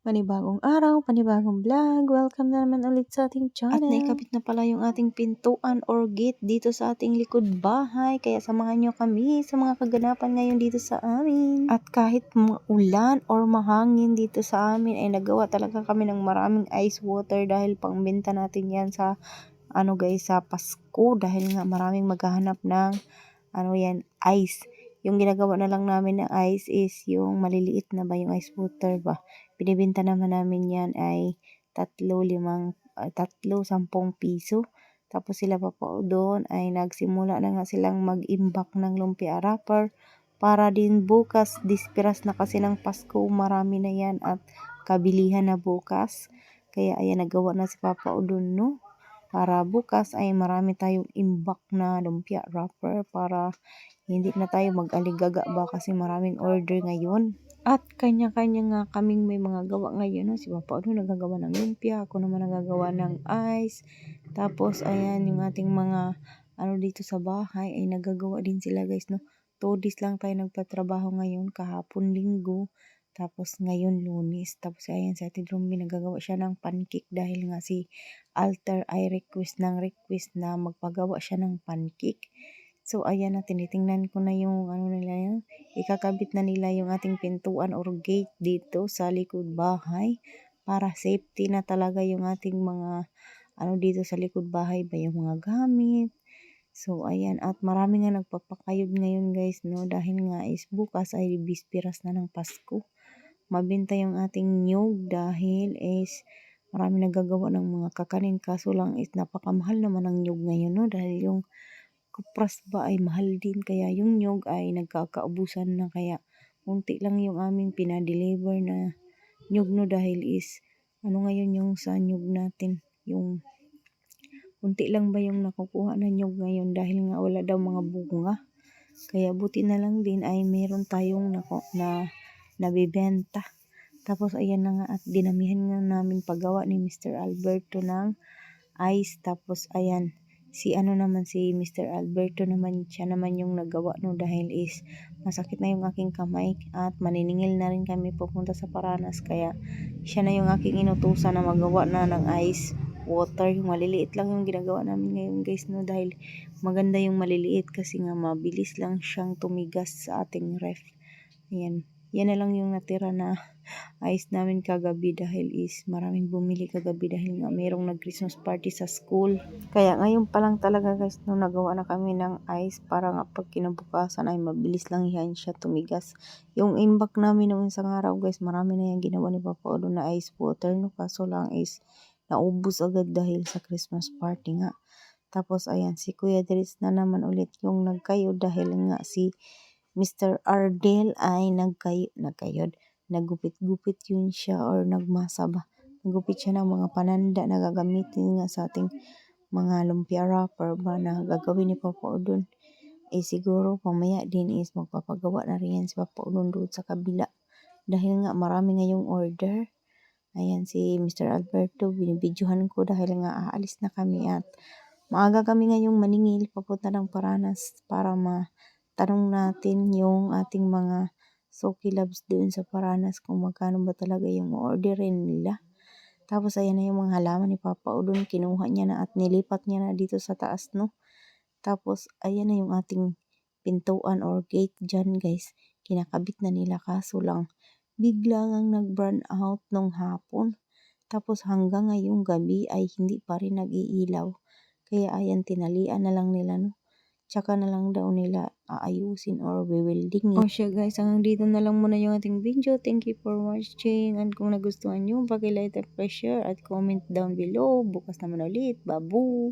Panibagong araw, panibagong vlog. Welcome na naman ulit sa ating channel. At naikabit na pala yung ating pintuan or gate dito sa ating likod bahay. Kaya samahan nyo kami sa mga kaganapan ngayon dito sa amin. At kahit maulan or mahangin dito sa amin ay nagawa talaga kami ng maraming ice water dahil pangbenta natin yan sa sa Pasko dahil nga maraming maghahanap ng ice. Yung ginagawa na lang namin ng ice is yung maliliit na ba yung ice water ba. Binibenta naman namin yan ay 10 piso. Tapos sila pa po doon ay nagsimula na nga silang mag-imbak ng lumpia wrapper para din bukas, dispiras na kasi ng Pasko, marami na yan at kabilihan na bukas. Kaya ayan, nagawa na si Papa doon, no? Para bukas ay marami tayong imbak na lumpia wrapper para hindi na tayo mag-aligaga ba kasi maraming order ngayon. At kanya-kanya nga kaming may mga gawa ngayon. No? Si Papa nagagawa ng lumpia, ako naman nagagawa ng ice. Tapos ayan yung ating mga dito sa bahay ay nagagawa din sila guys. No? 2 days lang tayo nagpatrabaho ngayon, kahapon Linggo. Tapos ngayon Lunes. Tapos ayan si Ate Drumby nagagawa siya ng pancake dahil nga si Alter ay request na magpagawa siya ng pancake. So ayan na, tinitingnan ko na yung nila yun. Ikakabit na nila yung ating pintuan or gate dito sa likod bahay para safety na talaga yung ating mga dito sa likod bahay ba yung mga gamit. So ayan, at marami nga nagpapakayod ngayon guys, no, dahil nga is bukas ay bispiras na ng Pasko. Mabenta yung ating nyug dahil is marami nagagawa ng mga kakanin, kaso lang is napakamahal naman ang nyug ngayon, no, dahil yung kupras ba ay mahal din, kaya yung nyug ay nagkakaubusan na, kaya unti lang yung aming pinadeliver na nyug, no, dahil is ngayon yung sa nyug natin, yung unti lang ba yung nakukuha na nyug ngayon dahil nga wala daw mga bunga, kaya buti na lang din ay meron tayong nabibenta. Tapos ayan na nga, at dinamihan nga namin paggawa ni Mr. Alberto ng ice. Tapos ayan, si Mr. Alberto naman, siya naman yung nagawa, no, dahil is masakit na yung aking kamay at maniningil na rin kami pupunta sa Paranas, kaya siya na yung aking inutusan na magawa na ng ice water. Yung maliliit lang yung ginagawa namin ngayon guys, no, dahil maganda yung maliliit kasi nga mabilis lang siyang tumigas sa ating ref. Ayan, yan na lang yung natira na ice namin kagabi dahil is maraming bumili kagabi dahil nga mayroong nag-Christmas party sa school. Kaya ngayon pa lang talaga guys, no, nagawa na kami ng ice para nga pag kinabukasan ay mabilis lang yan siya tumigas. Yung imbak namin noong isang araw guys, marami na yung ginawa ni Papa Odo na ice water, no, kaso lang is naubos agad dahil sa Christmas party nga. Tapos ayan, si Kuya Dritz na naman ulit yung nagkayod dahil nga si Mr. Ardel ay nagkayod. Naggupit-gupit yun siya or nagmasa ba. Naggupit siya ng mga pananda na gagamitin nga sa ating mga lumpia wrapper ba na gagawin ni Papa Udon. Siguro pamaya din is magpapagawa na rin yan si Papa Udon doon sa kabila. Dahil nga marami ngayong order. Ayan si Mr. Alberto, binibidyohan ko dahil nga aalis na kami at maaga kami ngayong maningil papunta ng Paranas para matanong natin yung ating mga Soki Loves doon sa Paranas kung magkano ba talaga yung orderin nila. Tapos ayan na yung mga halaman ni Papa Udon, kinuha niya na at nilipat niya na dito sa taas, no. Tapos ayan na yung ating pintuan or gate dyan guys, kinakabit na nila, kaso lang bigla ngang nag-burn out nung hapon. Tapos hanggang ngayong gabi ay hindi pa rin nag-iilaw. Kaya ayan, tinalian na lang nila, no. Tsaka na lang daw nila aayusin or welding. O siya guys, hanggang dito na lang muna yung ating video. Thank you for watching. And kung nagustuhan nyo, paki-like at share at comment down below. Bukas naman ulit. Babu!